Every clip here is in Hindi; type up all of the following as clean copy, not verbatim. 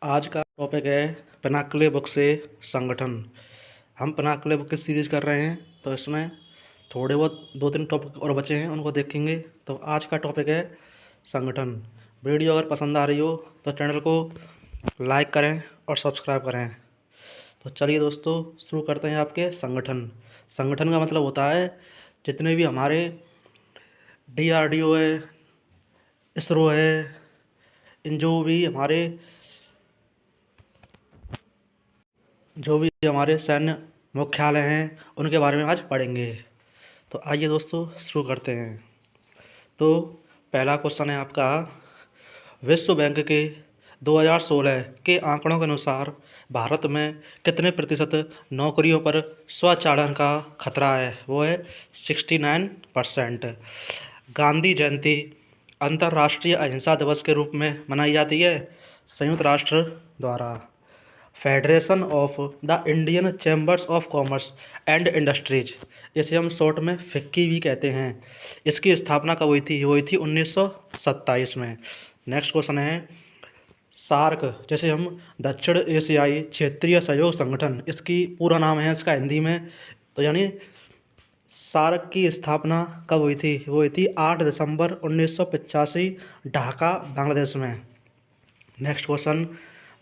आज का टॉपिक है पिनाकले बुक से संगठन। हम पिनाकले बुक की सीरीज कर रहे हैं, तो इसमें थोड़े बहुत 2-3 टॉपिक और बचे हैं, उनको देखेंगे। तो आज का टॉपिक है संगठन। वीडियो अगर पसंद आ रही हो तो चैनल को लाइक करें और सब्सक्राइब करें। तो चलिए दोस्तों, शुरू करते हैं आपके संगठन। संगठन का मतलब होता है जितने भी हमारे DRDO है, इसरो है, इन जो भी हमारे सैन्य मुख्यालय हैं उनके बारे में आज पढ़ेंगे। तो आइए दोस्तों, शुरू करते हैं। तो पहला क्वेश्चन है आपका, विश्व बैंक के 2016 के आंकड़ों के अनुसार भारत में कितने प्रतिशत नौकरियों पर स्वचालन का खतरा है? वो है 69%। गांधी जयंती अंतर्राष्ट्रीय अहिंसा दिवस के रूप में मनाई जाती है संयुक्त राष्ट्र द्वारा। Federation of the Indian chambers of commerce and industries, इसे हम शॉर्ट में फिक्की भी कहते हैं, इसकी स्थापना कब हुई थी? वो हुई थी 1927 में। नेक्स्ट क्वेश्चन है, सार्क, जैसे हम दक्षिण एशियाई क्षेत्रीय सहयोग संगठन, इसकी पूरा नाम है इसका हिंदी में, तो यानी सार्क की स्थापना कब हुई थी? वो हुई थी 8 दिसंबर 1985, ढाका, बांग्लादेश में। नेक्स्ट क्वेश्चन,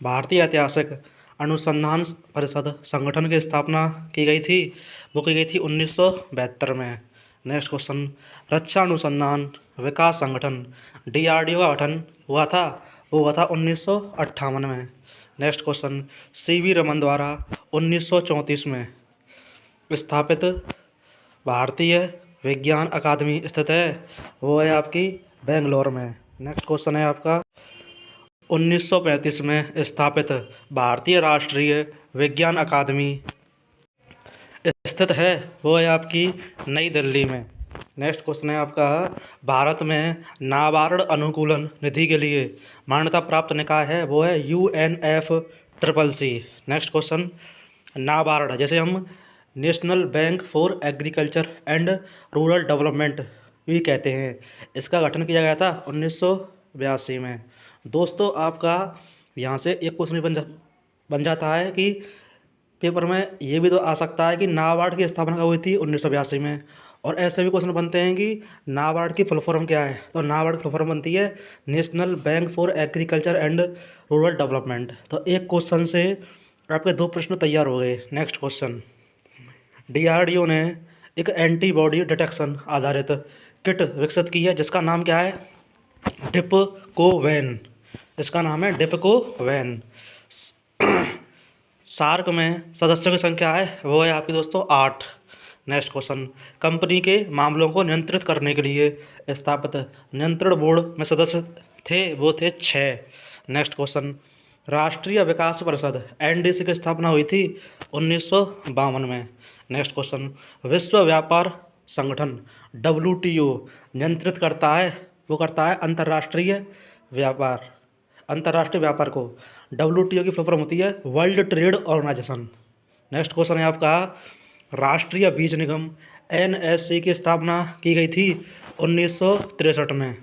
भारतीय ऐतिहासिक अनुसंधान परिषद संगठन की स्थापना की गई थी? वो की गई थी 1972 में। नेक्स्ट क्वेश्चन, रक्षा अनुसंधान विकास संगठन DRDO का गठन हुआ था? वो हुआ था 1958 में। नेक्स्ट क्वेश्चन, CV रमन द्वारा 1934 में स्थापित भारतीय विज्ञान अकादमी स्थित है? वो है आपकी बेंगलोर में। नेक्स्ट क्वेश्चन है आपका, 1935 में स्थापित भारतीय राष्ट्रीय विज्ञान अकादमी स्थित है? वो है आपकी नई दिल्ली में। नेक्स्ट क्वेश्चन है आपका, भारत में नाबार्ड अनुकूलन निधि के लिए मान्यता प्राप्त निकाय है? वो है UNFCCC। नेक्स्ट क्वेश्चन, नाबार्ड, जैसे हम national bank for agriculture and rural development भी कहते हैं, इसका गठन किया गया था 1982 में। दोस्तों, आपका यहाँ से एक क्वेश्चन बन जाता है कि पेपर में ये भी तो आ सकता है कि नाबार्ड की स्थापना कब हुई थी? 1982 में। और ऐसे भी क्वेश्चन बनते हैं कि नाबार्ड की फुल फॉर्म क्या है? तो नाबार्ड की फुल फॉर्म बनती है national bank for agriculture and rural development. तो एक क्वेश्चन से आपके 2 प्रश्न तैयार हो गए। नेक्स्ट क्वेश्चन, DRDO ने एक एंटीबॉडी डिटेक्शन आधारित किट विकसित की है जिसका नाम क्या है? डिपकोवैन। इसका नाम है डिपकोवैन। सार्क में सदस्यों की संख्या है? वो है आपकी दोस्तों 8। नेक्स्ट क्वेश्चन, कंपनी के मामलों को नियंत्रित करने के लिए स्थापित नियंत्रण बोर्ड में सदस्य थे? वो थे 6। नेक्स्ट क्वेश्चन, राष्ट्रीय विकास परिषद NDC की स्थापना हुई थी 1952 में। नेक्स्ट क्वेश्चन, विश्व व्यापार संगठन WTO नियंत्रित करता है? वो करता है अंतर्राष्ट्रीय व्यापार को। WTO की फुल फॉर्म होती है world trade organisation. Next question है आपका, राष्ट्रीय बीज निगम NSC की स्थापना की गई थी 1963 में।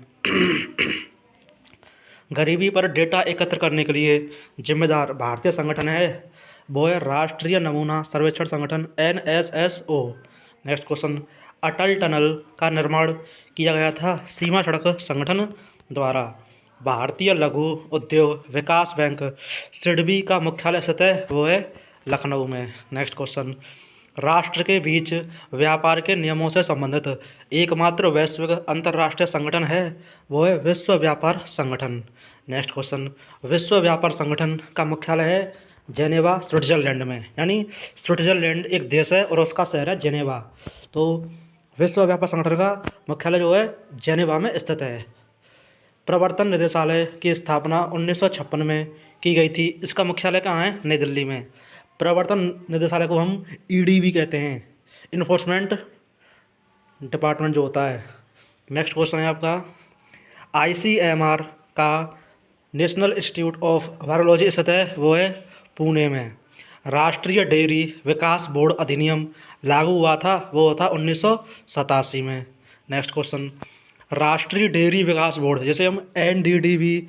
गरीबी पर डेटा एकत्र करने के लिए जिम्मेदार भारतीय संगठन है? वो है राष्ट्रीय नमूना सर्वेक्षण संगठन NSSO। नेक्स्ट क्वेश्चन, अटल टनल का निर्माण किया गया था सीमा सड़क संगठन द्वारा। भारतीय लघु उद्योग विकास बैंक सिडबी का मुख्यालय स्थित है? वो है लखनऊ में। नेक्स्ट क्वेश्चन, राष्ट्र के बीच व्यापार के नियमों से संबंधित एकमात्र वैश्विक अंतर्राष्ट्रीय संगठन है? वो है विश्व व्यापार संगठन। नेक्स्ट क्वेश्चन, विश्व व्यापार संगठन का मुख्यालय है जेनेवा, स्विट्जरलैंड में। यानी स्विट्जरलैंड एक देश है और उसका शहर है जेनेवा। तो विश्व व्यापार संगठन का मुख्यालय जो है जेनेवा में स्थित है। प्रवर्तन निदेशालय की स्थापना 1956 में की गई थी, इसका मुख्यालय कहाँ है? नई दिल्ली में। प्रवर्तन निदेशालय को हम ED भी कहते हैं, इन्फोर्समेंट डिपार्टमेंट जो होता है। नेक्स्ट क्वेश्चन है आपका, ICMR का नेशनल इंस्टीट्यूट ऑफ वायरोलॉजी स्थित है? वो है पुणे में। राष्ट्रीय डेयरी विकास बोर्ड अधिनियम लागू हुआ था? वो था 1987 में। नेक्स्ट क्वेश्चन, राष्ट्रीय डेयरी विकास बोर्ड, जैसे हम NDDB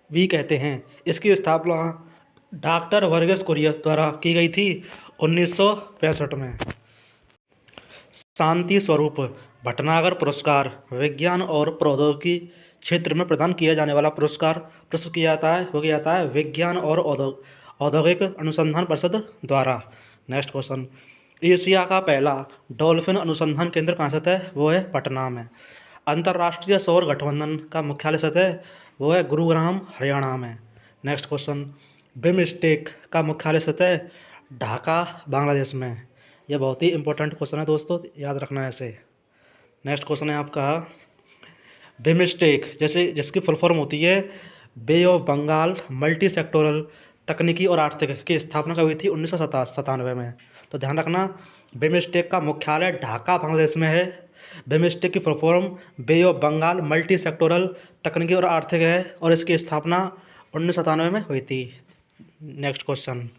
भी कहते हैं, इसकी स्थापना डॉक्टर वर्गीस कुरियन द्वारा की गई थी 1965 में। शांति स्वरूप भटनागर पुरस्कार विज्ञान और प्रौद्योगिकी क्षेत्र में प्रदान किया जाने वाला पुरस्कार प्रस्तुत किया जाता है, वो किया जाता है विज्ञान और औद्योगिक अनुसंधान परिषद द्वारा। नेक्स्ट क्वेश्चन, एशिया का पहला डॉल्फिन अनुसंधान केंद्र कहाँ स्थित है? वो है पटना में। अंतर्राष्ट्रीय सौर गठबंधन का मुख्यालय स्थित है, वो है गुरुग्राम हरियाणा में। नेक्स्ट क्वेश्चन, बिमस्टेक का मुख्यालय स्थित है ढाका बांग्लादेश में। यह बहुत ही इंपॉर्टेंट क्वेश्चन है दोस्तों, याद रखना है इसे। नेक्स्ट क्वेश्चन है आपका बिमस्टेक, जैसे जिसकी फुल फॉर्म होती है बे ऑफ बंगाल मल्टी सेक्टोरल तकनीकी और आर्थिक की स्थापना कब हुई थी? 1997 में। तो ध्यान रखना, बिमस्टेक का मुख्यालय ढाका बांग्लादेश में है। बिमस्टेक की full form Bay of Bengal multi sectoral तकनीकी और आर्थिक है और इसकी स्थापना 1997 में हुई थी। नेक्स्ट क्वेश्चन,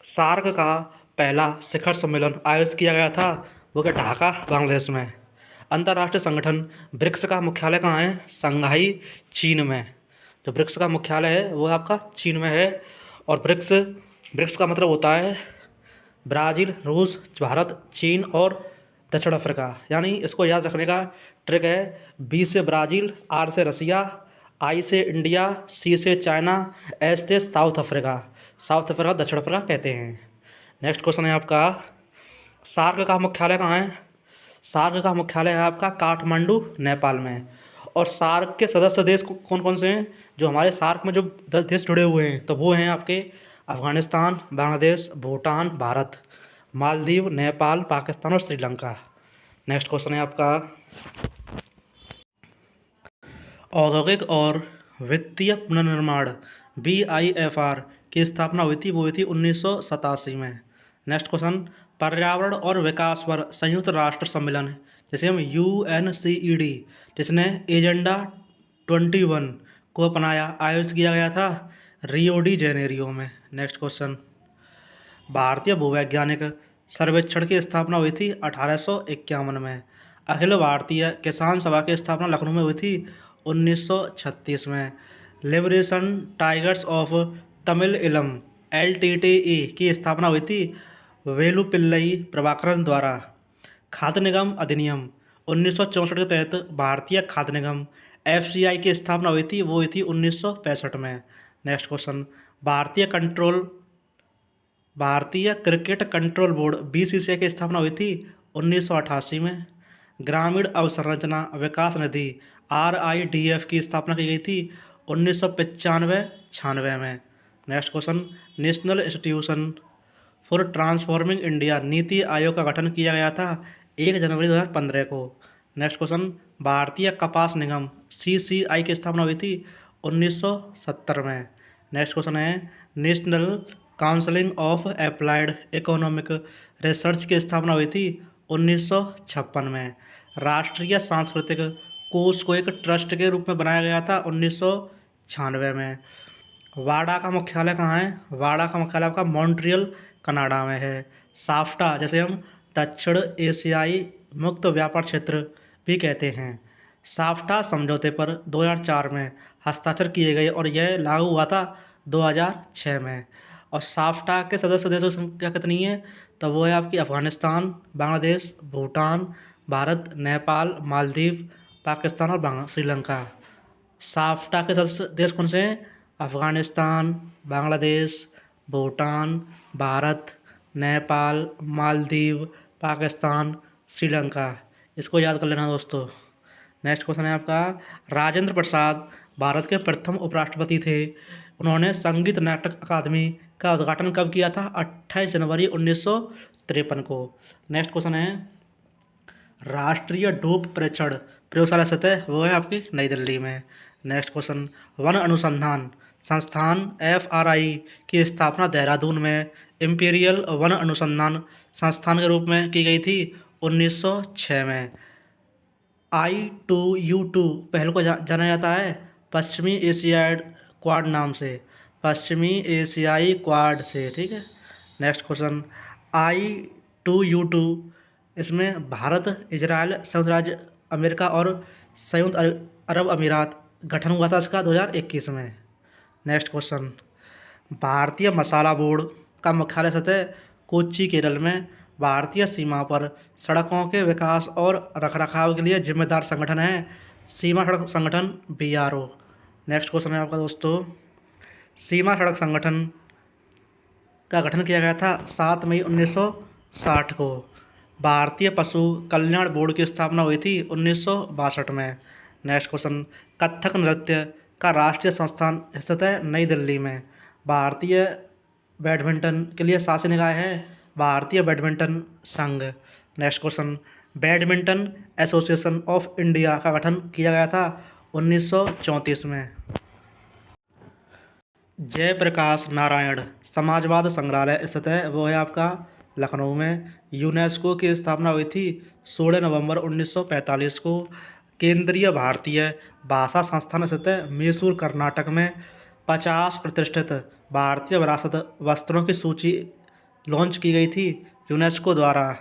सार्क का पहला शिखर सम्मेलन आयोजित किया गया था, वो क्या ढाका बांग्लादेश में। अंतर्राष्ट्रीय संगठन ब्रिक्स का मुख्यालय कहाँ है? संघाई चीन में। जो ब्रिक्स का मुख्यालय है वो आपका चीन में है। और ब्रिक्स ब्रिक्स का मतलब होता है ब्राज़ील, रूस, भारत, चीन और दक्षिण अफ्रीका। यानी इसको याद रखने का ट्रिक है, बी से ब्राज़ील, आर से रसिया, आई से इंडिया, सी से चाइना, एस से साउथ अफ्रीका। साउथ अफ्रीका दक्षिण अफ्रीका कहते हैं। नेक्स्ट क्वेश्चन है आपका, सार्क का मुख्यालय कहाँ है? सार्क का मुख्यालय है आपका काठमांडू नेपाल में। और सार्क के सदस्य देश कौन कौन से हैं? जो हमारे सार्क में जो 10 देश जुड़े हुए हैं तो वो हैं आपके अफ़गानिस्तान, बांग्लादेश, भूटान, भारत, मालदीव, नेपाल, पाकिस्तान और श्रीलंका। नेक्स्ट क्वेश्चन है आपका, औद्योगिक और वित्तीय पुनर्निर्माण BIFR की स्थापना हुई थी, वो हुई थी 1987 में। नेक्स्ट क्वेश्चन, पर्यावरण और विकास पर संयुक्त राष्ट्र सम्मेलन, जैसे हम UNCED, जिसने एजेंडा 21 को अपनाया, आयोजित किया गया था रियो डी जेनेरियो में। नेक्स्ट क्वेश्चन, भारतीय भूवैज्ञानिक सर्वेक्षण की स्थापना हुई थी 1851 में। अखिल भारतीय किसान सभा की स्थापना लखनऊ में हुई थी 1936 में। लिबरेशन टाइगर्स ऑफ तमिल इलम LTTE की स्थापना हुई थी वेलुपिल्लई प्रभाकरन द्वारा। खाद्य निगम अधिनियम 1964 के तहत भारतीय खाद्य निगम FCI की स्थापना हुई थी, वो हुई थी 1965 में। नेक्स्ट क्वेश्चन, भारतीय क्रिकेट कंट्रोल बोर्ड BCCI की स्थापना हुई थी 1988 में। ग्रामीण अवसंरचना विकास निधि RIDF की स्थापना की गई थी 1995-96 में। Next question, national institution for transforming India NITI Aayog का गठन किया गया था 1 जनवरी 2015 को। नेक्स्ट क्वेश्चन, भारतीय कपास निगम CCI की स्थापना हुई थी 1970 में। नेक्स्ट क्वेश्चन है, national council of applied economic research की स्थापना हुई थी 1956 में। राष्ट्रीय सांस्कृतिक कोष को एक ट्रस्ट के रूप में बनाया गया था 1996 में। वाडा का मुख्यालय कहाँ है? वाडा का मुख्यालय आपका मॉन्ट्रियल कनाडा में है। साफ्टा, जैसे हम दक्षिण एशियाई मुक्त व्यापार क्षेत्र भी कहते हैं, साफ्टा समझौते पर 2004 में हस्ताक्षर किए गए और यह लागू हुआ था 2006 में। और साफ्टा के सदस्य देशों की संख्या कितनी है? तो वो है आपकी अफ़गानिस्तान, बांग्लादेश, भूटान, भारत, नेपाल, मालदीव, पाकिस्तान और श्रीलंका। साफ्टा के सदस्य देश कौन से हैं? अफ़गानिस्तान, बांग्लादेश, भूटान, भारत, नेपाल, मालदीव, पाकिस्तान, श्रीलंका। इसको याद कर लेना दोस्तों। नेक्स्ट क्वेश्चन है आपका, राजेंद्र प्रसाद भारत के प्रथम उपराष्ट्रपति थे। उन्होंने संगीत नाटक अकादमी का उद्घाटन कब किया था? 28 जनवरी 1953 को। नेक्स्ट क्वेश्चन है, राष्ट्रीय डोप परीक्षण प्रयोगशाला सतह, वो है आपकी नई दिल्ली में। नेक्स्ट क्वेश्चन, वन अनुसंधान संस्थान FRI की स्थापना देहरादून में इंपीरियल वन अनुसंधान संस्थान के रूप में की गई थी 1906 में। I2U2 पहल को जाना जाता है पश्चिमी एशियाई क्वाड नाम से, पश्चिमी एशियाई क्वाड से, ठीक है। नेक्स्ट क्वेश्चन, I2U2 इसमें भारत, इजराइल, संयुक्त राज्य अमेरिका और संयुक्त अरब अमीरात गठन हुआ था इसका 2021 में। नेक्स्ट क्वेश्चन, भारतीय मसाला बोर्ड का मुख्यालय सतह कोच्चि केरल में। भारतीय सीमा पर सड़कों के विकास और रखरखाव के लिए जिम्मेदार संगठन है सीमा सड़क संगठन BRO। नेक्स्ट क्वेश्चन है आपका दोस्तों, सीमा सड़क संगठन का गठन किया गया था 7 मई 1960 को। भारतीय पशु कल्याण बोर्ड की स्थापना हुई थी 1962 में। नेक्स्ट क्वेश्चन, कथक नृत्य का राष्ट्रीय संस्थान स्थित है नई दिल्ली में। भारतीय बैडमिंटन के लिए शासी निकाय है भारतीय बैडमिंटन संघ। Next question, badminton association of India का गठन किया गया था 1934 में। जयप्रकाश नारायण समाजवाद संग्रहालय स्थित है, वो है आपका लखनऊ में। यूनेस्को की स्थापना हुई थी 16 नवंबर 1945 को। केंद्रीय भारतीय भाषा संस्थान स्थित है मैसूर कर्नाटक में। 50 प्रतिष्ठित भारतीय विरासत वस्त्रों की सूची लॉन्च की गई थी यूनेस्को द्वारा।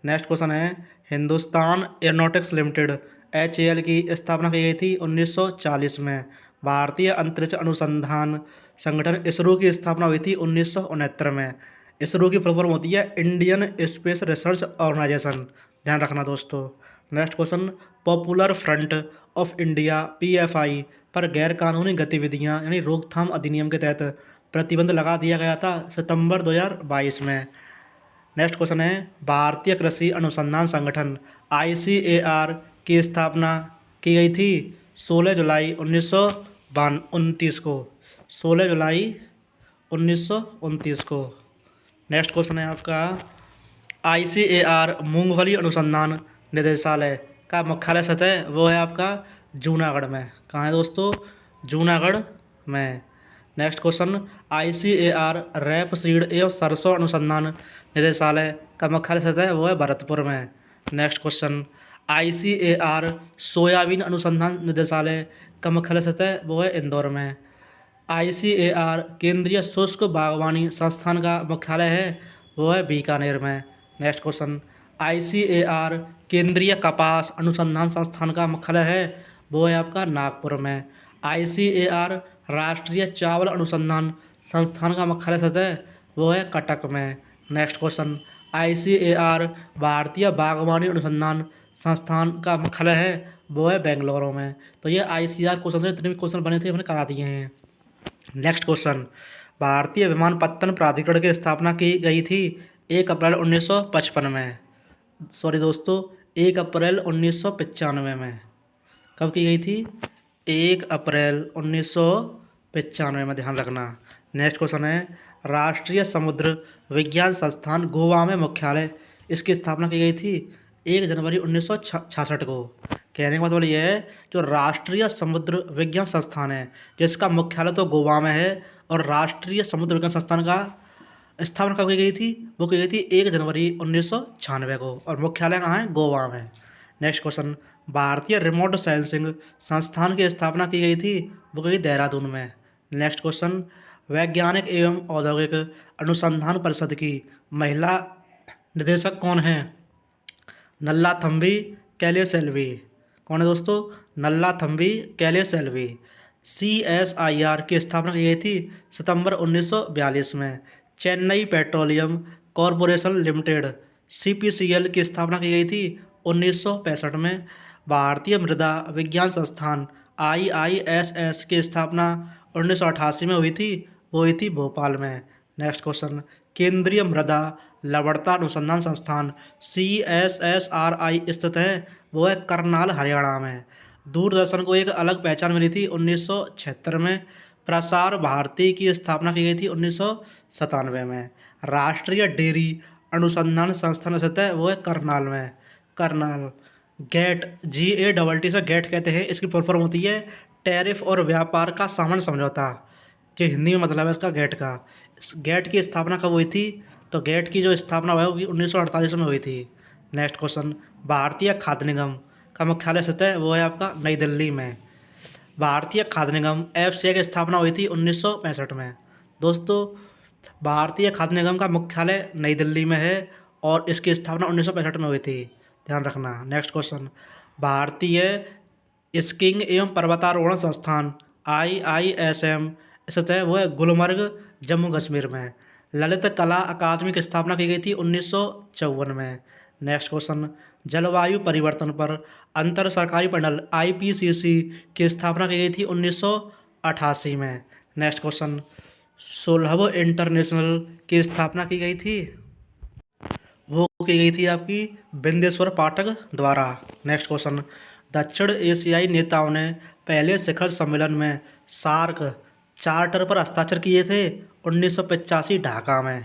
नेक्स्ट क्वेश्चन है, हिंदुस्तान एरोनॉटिक्स लिमिटेड HAL की स्थापना की गई थी 1940 में। भारतीय अंतरिक्ष अनुसंधान संगठन इसरो की स्थापना हुई थी 1969 में। इसरो की फुल फॉर्म होती है इंडियन स्पेस रिसर्च ऑर्गेनाइजेशन, ध्यान रखना दोस्तों। Next question, popular front of India PFI पर गैरकानूनी गतिविधियां यानी रोकथाम अधिनियम के तहत प्रतिबंध लगा दिया गया था सितंबर 2022 में। नेक्स्ट क्वेश्चन है, भारतीय कृषि अनुसंधान संगठन ICAR की स्थापना की गई थी 16 जुलाई 1929 को। 16 जुलाई 1929 को। नेक्स्ट क्वेश्चन है आपका, ICAR मूंगफली अनुसंधान निदेशालय का मुख्यालय सतह वो है आपका जूनागढ़ में। कहाँ है दोस्तों? जूनागढ़ में। नेक्स्ट क्वेश्चन, ICAR रैपसीड एवं सरसों अनुसंधान निदेशालय का मुख्यालय सतह वो है भरतपुर में। नेक्स्ट क्वेश्चन, ICAR सोयाबीन अनुसंधान निदेशालय का मुख्यालय सतह वो है इंदौर में। ICAR केंद्रीय शुष्क बागवानी संस्थान का मुख्यालय है वो है बीकानेर में। नेक्स्ट क्वेश्चन, ICAR केंद्रीय कपास अनुसंधान संस्थान का मुख्यालय है वो है आपका नागपुर में। ICAR राष्ट्रीय चावल अनुसंधान संस्थान का मुख्यालय सतह वो है कटक में। नेक्स्ट क्वेश्चन, ICAR भारतीय बागवानी अनुसंधान संस्थान का मुख्यालय है वो है बेंगलुरु में। तो ये ICAR क्वेश्चन से जितने भी क्वेश्चन बने थे हमने करा दिए हैं। नेक्स्ट क्वेश्चन, भारतीय विमानपत्तन प्राधिकरण की स्थापना की गई थी 1 अप्रैल 1955 में। सॉरी दोस्तों, 1 अप्रैल 1995 में। कब की गई थी? 1 अप्रैल 1995 में, ध्यान रखना। नेक्स्ट क्वेश्चन है, राष्ट्रीय समुद्र विज्ञान संस्थान गोवा में मुख्यालय इसकी स्थापना की गई थी 1 जनवरी 1966 को। कहने का मतलब ये है, जो राष्ट्रीय समुद्र विज्ञान संस्थान है जिसका मुख्यालय तो गोवा में है, और राष्ट्रीय समुद्र विज्ञान संस्थान का स्थापना कब की गई थी? वो की गई थी 1 जनवरी 1996 को, और मुख्यालय कहाँ है? गोवा में। नेक्स्ट क्वेश्चन, भारतीय रिमोट सेंसिंग संस्थान की स्थापना की गई थी, वो की गई देहरादून में। नेक्स्ट क्वेश्चन, वैज्ञानिक एवं औद्योगिक अनुसंधान परिषद की महिला निदेशक कौन है? नल्लाथम्बी कैलेसेल्वी। कौन है दोस्तों? नल्लाथम्बी कैलेसेल्वी। CSIR की स्थापना की गई थी सितंबर 1942 में। Chennai petroleum corporation limited CPCL की स्थापना की गई थी 1965 में। भारतीय मृदा विज्ञान संस्थान IISS की स्थापना 1988 में हुई थी, वो हुई थी भोपाल में। नेक्स्ट क्वेश्चन, केंद्रीय मृदा लवणता अनुसंधान संस्थान CSSRI स्थित है, वो है करनाल हरियाणा में। दूरदर्शन को एक अलग पहचान मिली थी 1976 में। प्रसार भारती की स्थापना की गई थी 1997 में। राष्ट्रीय डेयरी अनुसंधान संस्थान स्थित है, वो है करनाल में। करनाल। गेट, GATT से गेट कहते हैं, इसकी फुल फॉर्म होती है टैरिफ और व्यापार का सामान्य समझौता, जो हिंदी में मतलब है इसका गेट का। गेट की स्थापना कब हुई थी? तो गेट की जो स्थापना हुई होगी 1948 में हुई थी। नेक्स्ट क्वेश्चन, भारतीय खाद्य निगम का मुख्यालय स्थित है, वो है आपका नई दिल्ली में। भारतीय खाद्य निगम FCI की स्थापना हुई थी 1965 में। दोस्तों, भारतीय खाद्य निगम का मुख्यालय नई दिल्ली में है और इसकी स्थापना 1965 में हुई थी, ध्यान रखना। नेक्स्ट क्वेश्चन, भारतीय स्कीइंग एवं पर्वतारोहण संस्थान IISM स्थित है वो है गुलमर्ग, जम्मू कश्मीर में। ललित कला अकादमी की स्थापना की गई थी 1954 में। नेक्स्ट क्वेश्चन, जलवायु परिवर्तन पर अंतर सरकारी पैनल IPCC की स्थापना की गई थी 1988 में। नेक्स्ट क्वेश्चन, सोलहवें इंटरनेशनल की स्थापना की गई थी, वो की गई थी आपकी बिंदेश्वर पाठक द्वारा। नेक्स्ट क्वेश्चन, दक्षिण एशियाई नेताओं ने पहले शिखर सम्मेलन में सार्क चार्टर पर हस्ताक्षर किए थे 1985 ढाका में।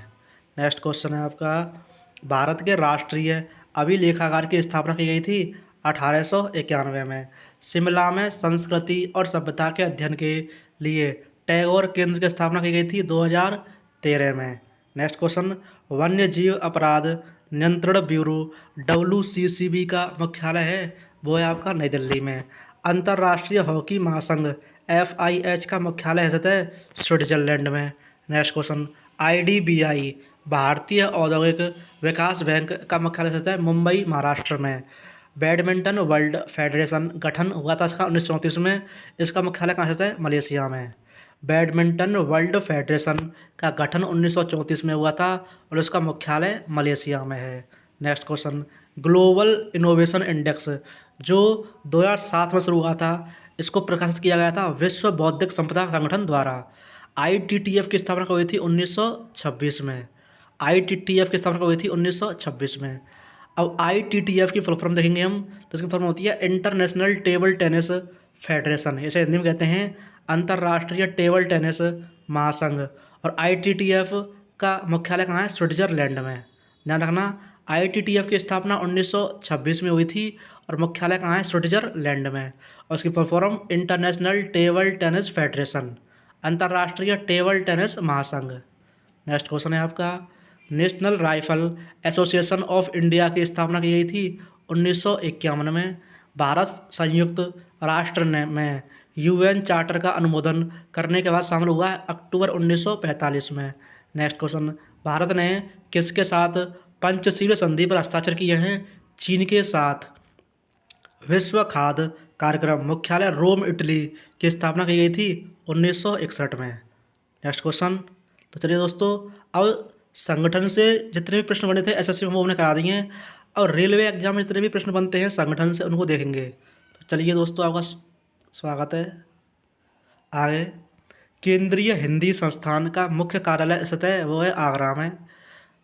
नेक्स्ट क्वेश्चन है आपका, भारत के राष्ट्रीय अभिलेखागार की स्थापना की गई थी 1891 में। शिमला में संस्कृति और सभ्यता के अध्ययन के लिए टैगोर केंद्र की स्थापना की गई थी 2013 में। नेक्स्ट क्वेश्चन, वन्य जीव अपराध नियंत्रण ब्यूरो WCCB का मुख्यालय है वो है आपका नई दिल्ली में। अंतर्राष्ट्रीय हॉकी महासंघ FIH का मुख्यालय स्थित है स्विट्जरलैंड में। नेक्स्ट क्वेश्चन, IDBI भारतीय औद्योगिक विकास बैंक का मुख्यालय स्थित है मुंबई महाराष्ट्र में। बैडमिंटन वर्ल्ड फेडरेशन गठन हुआ था इसका 1934 में। इसका मुख्यालय कहाँ स्थित है? मलेशिया में। बैडमिंटन वर्ल्ड फेडरेशन का गठन 1934 में हुआ था और इसका मुख्यालय मलेशिया में है। Next question, global innovation index जो 2007 में शुरू हुआ था, इसको प्रकाशित किया गया था विश्व बौद्धिक संपदा संगठन द्वारा। ITTF की स्थापना हुई थी 1926 में। ITTF की स्थापना हुई थी 1926 में। अब ITTF की फुल फॉर्म देखेंगे हम तो इसकी फुल फॉर्म होती है इंटरनेशनल टेबल टेनिस फेडरेशन, इसे हिंदी में कहते हैं अंतर्राष्ट्रीय टेबल टेनिस महासंघ। और ITTF का मुख्यालय कहाँ है? स्विट्जरलैंड में। ध्यान रखना, ITTF की स्थापना 1926 में हुई थी और मुख्यालय कहाँ है? स्विट्जरलैंड में। और उसकी full form international table tennis federation, अंतर्राष्ट्रीय टेबल टेनिस महासंघ। नेक्स्ट क्वेश्चन है आपका, national rifle association of India की स्थापना की गई थी 1951 में। भारत संयुक्त राष्ट्र में UN चार्टर का अनुमोदन करने के बाद शामिल हुआ है अक्टूबर 1945 में। नेक्स्ट क्वेश्चन, भारत ने किसके साथ पंचशील संधि पर हस्ताक्षर किए हैं? चीन के साथ। विश्व खाद्य कार्यक्रम मुख्यालय रोम इटली की स्थापना की गई थी 1961 में। नेक्स्ट क्वेश्चन, तो चलिए दोस्तों, अब संगठन से जितने भी प्रश्न बने थे SSC में वो हमने करा दिए हैं। और रेलवे एग्जाम में जितने भी प्रश्न बनते हैं संगठन से उनको देखेंगे। तो चलिए दोस्तों, आपका स्वागत है। आगे, केंद्रीय हिंदी संस्थान का मुख्य कार्यालय स्थित है वो है आगरा में।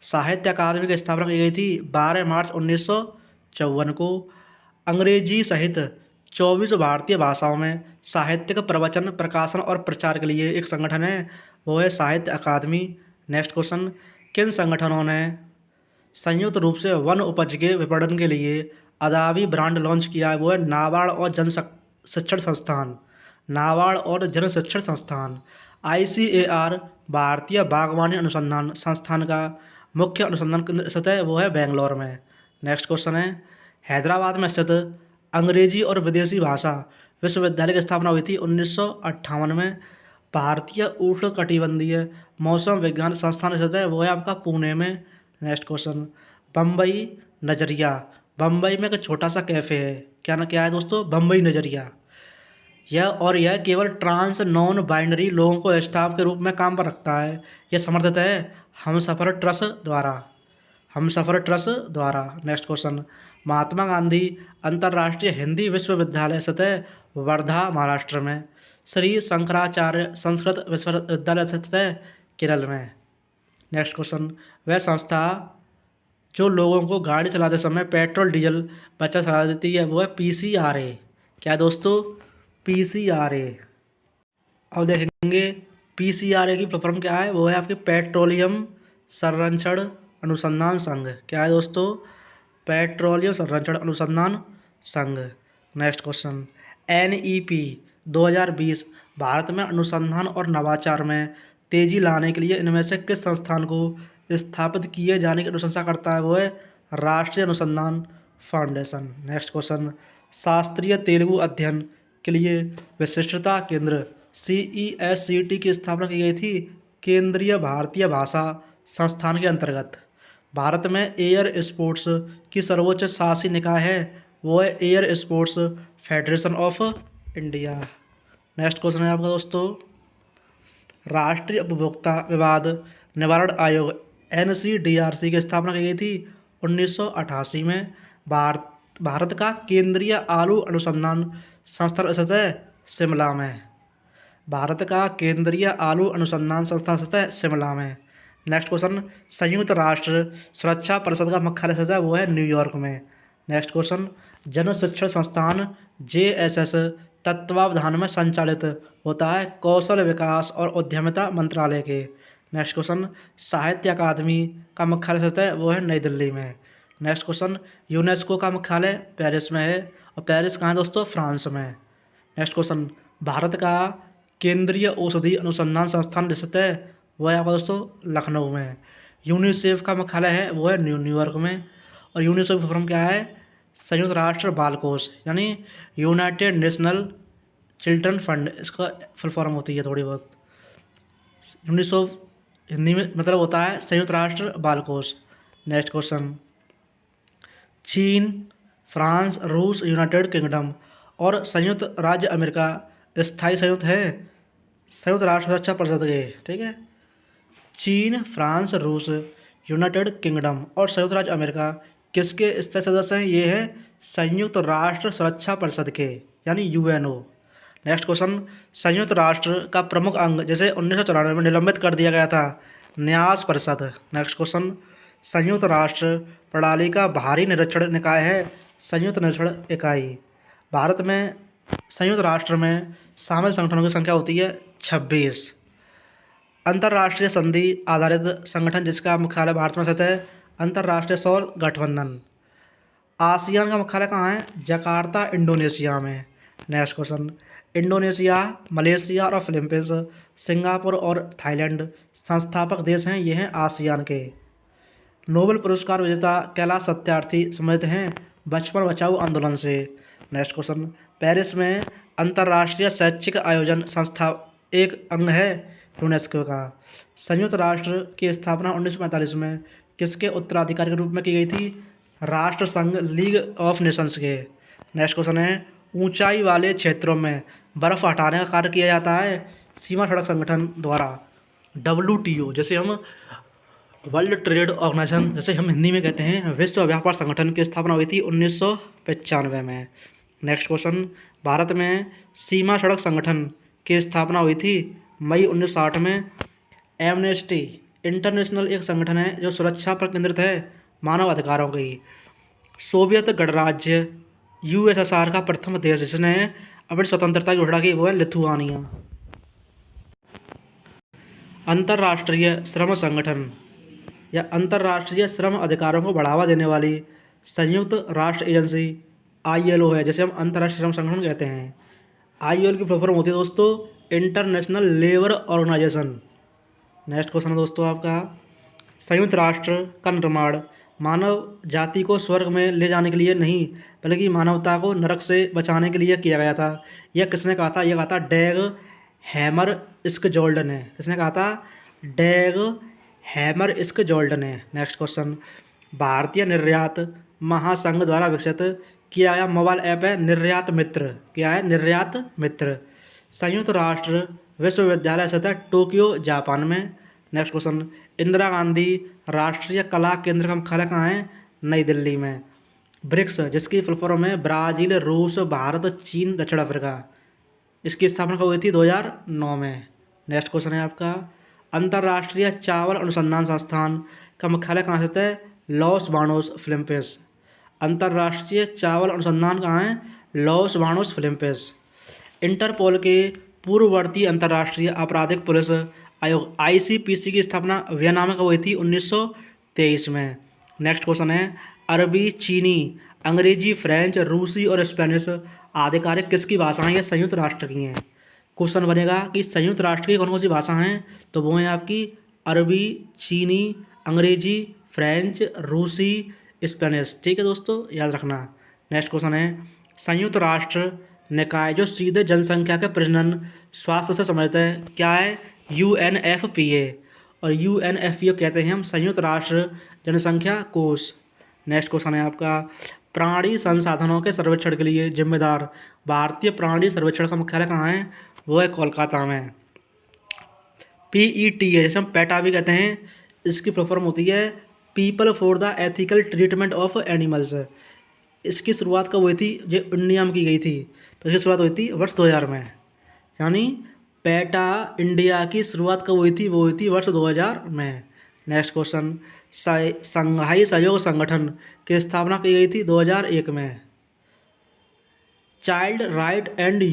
साहित्य अकादमी की स्थापना की गई थी 12 मार्च 1954 को। अंग्रेजी सहित 24 भारतीय भाषाओं में साहित्यिक प्रवचन प्रकाशन और प्रचार के लिए एक संगठन है वो है साहित्य अकादमी। नेक्स्ट क्वेश्चन, किन संगठनों ने संयुक्त रूप से वन उपज के विपणन के लिए अदावी ब्रांड लॉन्च किया है? वो है नाबार्ड और जन शिक्षण संस्थान। नाबार्ड और जन शिक्षण संस्थान। ICAR भारतीय बागवानी अनुसंधान संस्थान का मुख्य अनुसंधान केंद्र स्थित है वो है बेंगलोर में। नेक्स्ट क्वेश्चन है, हैदराबाद में स्थित अंग्रेजी और विदेशी भाषा विश्वविद्यालय की स्थापना हुई थी 1958 में। भारतीय उष्णकटिबंधीय मौसम विज्ञान संस्थान स्थित है वो है आपका पुणे में। नेक्स्ट क्वेश्चन, बम्बई नज़रिया, बम्बई में एक छोटा सा कैफ़े है, क्या है दोस्तों? बम्बई नज़रिया। यह केवल ट्रांस नॉन बाइनरी लोगों को स्टाफ के रूप में काम पर रखता है। यह समर्थित है हमसफ़र ट्रस्ट द्वारा। हमसफ़र ट्रस्ट द्वारा। नेक्स्ट क्वेश्चन, महात्मा गांधी अंतर्राष्ट्रीय हिंदी विश्वविद्यालय स्थित है वर्धा महाराष्ट्र में। श्री शंकराचार्य संस्कृत विश्वविद्यालय स्थित है केरल में। नेक्स्ट क्वेश्चन, वह संस्था जो लोगों को गाड़ी चलाते समय पेट्रोल डीजल बचत सलाह देती है वो है PCRA। क्या है दोस्तों? PCRA। अब देखेंगे PCRA की फुल फॉर्म क्या है? वो है आपके पेट्रोलियम संरक्षण अनुसंधान संघ। क्या है दोस्तों? पेट्रोलियम संरक्षण अनुसंधान संघ। नेक्स्ट क्वेश्चन, NEP 2020 भारत में अनुसंधान और नवाचार में तेजी लाने के लिए इनमें से किस संस्थान को स्थापित किए जाने की अनुशंसा करता है? वो है राष्ट्रीय अनुसंधान फाउंडेशन। नेक्स्ट क्वेश्चन, शास्त्रीय तेलुगु अध्ययन के लिए विशिष्टता केंद्र CESCT की स्थापना की गई थी केंद्रीय भारतीय भाषा संस्थान के अंतर्गत। भारत में एयर स्पोर्ट्स की सर्वोच्च शासी निकाय है वो है air sports federation of India. Next question है आपका दोस्तों, राष्ट्रीय उपभोक्ता विवाद निवारण आयोग NCDRC की स्थापना की गई थी 1988 में। भारत का केंद्रीय आलू अनुसंधान संस्थान स्थित है शिमला में। भारत का केंद्रीय आलू अनुसंधान संस्थान स्थित है शिमला में। नेक्स्ट क्वेश्चन, संयुक्त राष्ट्र सुरक्षा परिषद का मुख्यालय स्थित है वो है न्यूयॉर्क में। नेक्स्ट क्वेश्चन, जन शिक्षण संस्थान JSS तत्वावधान में संचालित होता है कौशल विकास और उद्यमिता मंत्रालय के। नेक्स्ट क्वेश्चन, साहित्य अकादमी का मुख्यालय स्थित है वो है नई दिल्ली में। नेक्स्ट क्वेश्चन, यूनेस्को का मुख्यालय पेरिस में है और पेरिस कहाँ है दोस्तों? फ्रांस में। नेक्स्ट क्वेश्चन, भारत का केंद्रीय औषधि अनुसंधान संस्थान स्थित है वो है आपका दोस्तों लखनऊ में। यूनिसेफ का मुख्यालय है वो है न्यूयॉर्क में। और यूनिसेफ फॉर्म क्या है? संयुक्त राष्ट्र बाल कोष, यानी यूनाइटेड नेशनल चिल्ड्रन फंड, इसका फुल फॉर्म होती है थोड़ी बहुत। यूनिसेफ हिंदी में मतलब होता है संयुक्त राष्ट्र बाल कोष। नेक्स्ट क्वेश्चन, चीन, फ्रांस, रूस, यूनाइटेड किंगडम और संयुक्त राज्य अमेरिका स्थायी संयुक्त है संयुक्त राष्ट्र सुरक्षा परिषद के। ठीक है, चीन, फ्रांस, रूस, यूनाइटेड किंगडम और संयुक्त राज्य अमेरिका किसके स्थायी सदस्य हैं? ये है संयुक्त राष्ट्र सुरक्षा परिषद के, यानी UNO। नेक्स्ट क्वेश्चन, संयुक्त राष्ट्र का प्रमुख अंग जैसे 1994 में निलंबित कर दिया गया था न्यास परिषद। नेक्स्ट क्वेश्चन, संयुक्त राष्ट्र प्रणाली का बाहरी निरीक्षण निकाय है संयुक्त निरीक्षण इकाई। भारत में संयुक्त राष्ट्र में शामिल संगठनों की संख्या होती है 26। अंतर्राष्ट्रीय संधि आधारित संगठन जिसका मुख्यालय भारत में स्थित है अंतर्राष्ट्रीय सौर गठबंधन। आसियान का मुख्यालय कहाँ है? जकार्ता, इंडोनेशिया में। नेक्स्ट क्वेश्चन, इंडोनेशिया, मलेशिया और फिलीपींस, सिंगापुर और थाईलैंड संस्थापक देश हैं, ये हैं आसियान के। नोबेल पुरस्कार विजेता कैलाश सत्यार्थी सम्मानित हैं बचपन बचाओ आंदोलन से। नेक्स्ट क्वेश्चन, पेरिस में अंतर्राष्ट्रीय शैक्षिक आयोजन संस्था एक अंग है यूनेस्को का। संयुक्त राष्ट्र की स्थापना 1945 में किसके उत्तराधिकारी के रूप में की गई थी? राष्ट्र संघ, लीग ऑफ नेशंस के। नेक्स्ट क्वेश्चन है, ऊंचाई वाले क्षेत्रों में बर्फ़ हटाने का कार्य किया जाता है सीमा सड़क संगठन द्वारा। WTO, जैसे हम वर्ल्ड ट्रेड ऑर्गेनाइजेशन, जैसे हम हिंदी में कहते हैं विश्व व्यापार संगठन की स्थापना हुई थी 1995 में। नेक्स्ट क्वेश्चन, भारत में सीमा सड़क संगठन की स्थापना हुई थी मई 1960 में। एमनेस्टी इंटरनेशनल एक संगठन है जो सुरक्षा पर केंद्रित है मानव अधिकारों की। सोवियत गणराज्य USSR का प्रथम देश जिसने अपनी स्वतंत्रता की घोषणा की वो है लिथुआनिया। अंतर्राष्ट्रीय श्रम संगठन या अंतर्राष्ट्रीय श्रम अधिकारों को बढ़ावा देने वाली संयुक्त राष्ट्र एजेंसी ILO है, जिसे हम अंतर्राष्ट्रीय श्रम संगठन कहते हैं। ILO की फुल फॉर्म होती है दोस्तों international labour organisation. Next question है दोस्तों आपका, संयुक्त राष्ट्र का निर्माण मानव जाति को स्वर्ग में ले जाने के लिए नहीं बल्कि मानवता को नरक से बचाने के लिए किया गया था। यह किसने कहा था? यह कहा था डैग हैमरस्कजोल्ड ने। किसने कहा था? डैग हैमरस्कजोल्ड ने। नेक्स्ट क्वेश्चन, भारतीय निर्यात महासंघ द्वारा विकसित किया गया मोबाइल ऐप है निर्यात मित्र। क्या है? निर्यात मित्र। संयुक्त राष्ट्र विश्वविद्यालय स्थित है टोक्यो, जापान में। नेक्स्ट क्वेश्चन, इंदिरा गांधी राष्ट्रीय कला केंद्र का मुख्यालय कहाँ है? नई दिल्ली में। ब्रिक्स, जिसकी फुल फॉर्म है ब्राज़ील, रूस, भारत, चीन, दक्षिण अफ्रीका, इसकी स्थापना कब हुई थी? 2009 में। नेक्स्ट क्वेश्चन है आपका, अंतर्राष्ट्रीय चावल अनुसंधान संस्थान का मुख्यालय कहाँ स्थित है? Los Banos, Philippines. अंतर्राष्ट्रीय चावल अनुसंधान कहाँ है? Los Banos, Philippines. इंटरपोल के पूर्ववर्ती अंतर्राष्ट्रीय आपराधिक पुलिस आयोग ICPC की स्थापना वियना में कब हुई थी? 1923 में। नेक्स्ट क्वेश्चन है, अरबी, चीनी, अंग्रेजी, फ्रेंच, रूसी और स्पेनिश आधिकारिक किसकी भाषाएं ये संयुक्त राष्ट्र की हैं? क्वेश्चन बनेगा कि संयुक्त राष्ट्र की कौन कौन सी भाषा हैं, तो वो हैं आपकी अरबी, चीनी, अंग्रेजी, फ्रेंच, रूसी, स्पेनिश। ठीक है दोस्तों, याद रखना। नेक्स्ट क्वेश्चन है, संयुक्त राष्ट्र निकाय जो सीधे जनसंख्या के प्रजनन स्वास्थ्य से संबंधित है, क्या है? UNFPA। और UNFPA कहते हैं हम संयुक्त राष्ट्र जनसंख्या कोष। नेक्स्ट क्वेश्चन है आपका, प्राणी संसाधनों के सर्वेक्षण के लिए जिम्मेदार भारतीय प्राणी सर्वेक्षण का मुख्यालय कहाँ है? वो है कोलकाता में। PET है, जैसे हम पैटा भी कहते हैं, इसकी फुल फॉर्म होती है people for the ethical treatment of animals. इसकी शुरुआत कब हुई थी? जो इंडिया में की गई थी, तो इसकी शुरुआत हुई थी वर्ष 2000 में। यानी पैटा इंडिया की शुरुआत कब हुई थी? वो हुई थी वर्ष 2000 में। नेक्स्ट क्वेश्चन, संघाई सहयोग संगठन की स्थापना की गई थी 2001 में। चाइल्ड राइट एंड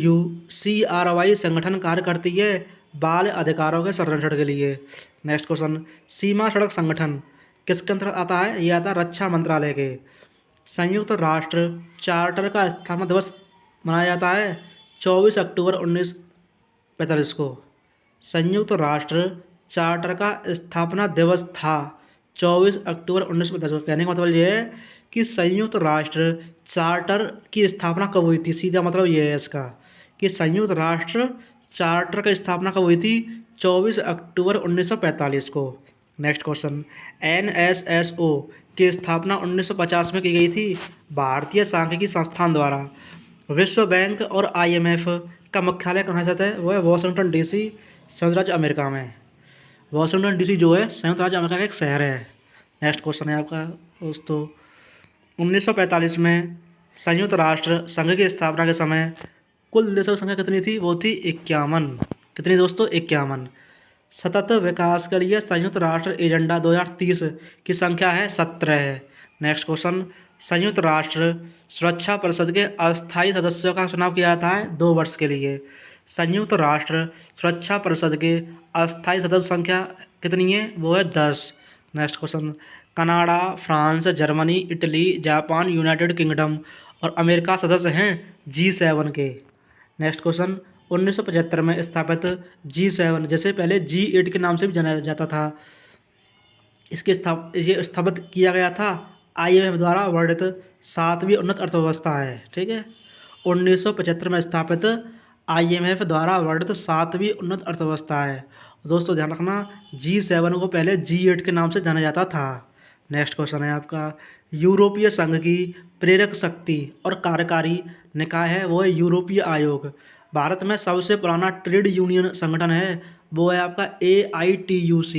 CRY संगठन कार्य करती है बाल अधिकारों के संरक्षण के लिए। नेक्स्ट क्वेश्चन, सीमा सड़क संगठन किसके अंतर्गत आता है? ये आता है रक्षा मंत्रालय के। संयुक्त राष्ट्र चार्टर का स्थापना दिवस मनाया जाता है 24 अक्टूबर 1945 को। संयुक्त राष्ट्र चार्टर का स्थापना दिवस था 24 अक्टूबर 1945 को। कहने का मतलब ये है कि संयुक्त राष्ट्र चार्टर की स्थापना कब हुई थी? सीधा मतलब ये है इसका कि संयुक्त राष्ट्र चार्टर की स्थापना कब हुई थी? 24 अक्टूबर 1945 को। नेक्स्ट क्वेश्चन, NSSO की स्थापना 1950 में की गई थी भारतीय सांख्यिकी संस्थान द्वारा। विश्व बैंक और IMF का मुख्यालय कहाँ स्थित है? वो है वॉशिंगटन DC, संयुक्त राज्य अमेरिका में। वॉशिंगटन DC जो है संयुक्त राज्य अमेरिका का एक शहर है। नेक्स्ट क्वेश्चन है आपका दोस्तों, 1945 में संयुक्त राष्ट्र संघ की स्थापना के समय कुल देशों की संख्या कितनी थी? वो थी 51। कितनी दोस्तों? 51। सतत विकास के लिए संयुक्त राष्ट्र एजेंडा 2030 की संख्या है 17। नेक्स्ट क्वेश्चन, संयुक्त राष्ट्र सुरक्षा परिषद के अस्थायी सदस्यों का चुनाव किया जाता है 2 वर्ष के लिए। संयुक्त राष्ट्र सुरक्षा परिषद के अस्थायी सदस्य संख्या कितनी है? वो है 10। Next question, Canada, France, Germany, Italy, Japan, United kingdom और अमेरिका सदस्य हैं G7 के। नेक्स्ट क्वेश्चन, 1975 में स्थापित G7, जैसे पहले G8 के नाम से भी जाना जाता था, ये स्थापित किया गया था IMF द्वारा वर्णित 7वीं उन्नत अर्थव्यवस्था है। ठीक है, 1975 में स्थापित IMF द्वारा वर्णित 7वीं उन्नत अर्थव्यवस्था है। दोस्तों ध्यान रखना, G7 को पहले G8 के नाम से जाना जाता था। नेक्स्ट क्वेश्चन है आपका, यूरोपीय संघ की प्रेरक शक्ति और कार्यकारी निकाय है वो है यूरोपीय आयोग। भारत में सबसे पुराना ट्रेड यूनियन संगठन है वो है आपका AITUC,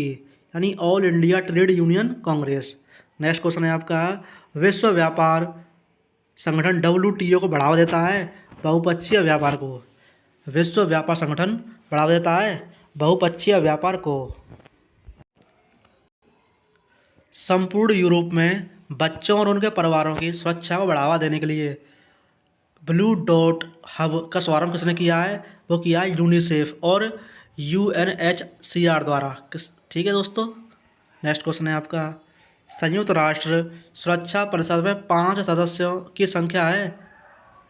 यानी all India trade union Congress. Next question है आपका, विश्व व्यापार संगठन WTO को बढ़ावा देता है बहुपक्षीय व्यापार को। विश्व व्यापार संगठन बढ़ावा देता है बहुपक्षीय व्यापार को। संपूर्ण यूरोप में बच्चों और उनके परिवारों की सुरक्षा को बढ़ावा देने के लिए ब्लू डॉट हब का शुभारंभ किसने किया है? वो किया है यूनिसेफ और UNHCR द्वारा। ठीक है दोस्तों। नेक्स्ट क्वेश्चन है आपका, संयुक्त राष्ट्र सुरक्षा परिषद में 5 सदस्यों की संख्या है,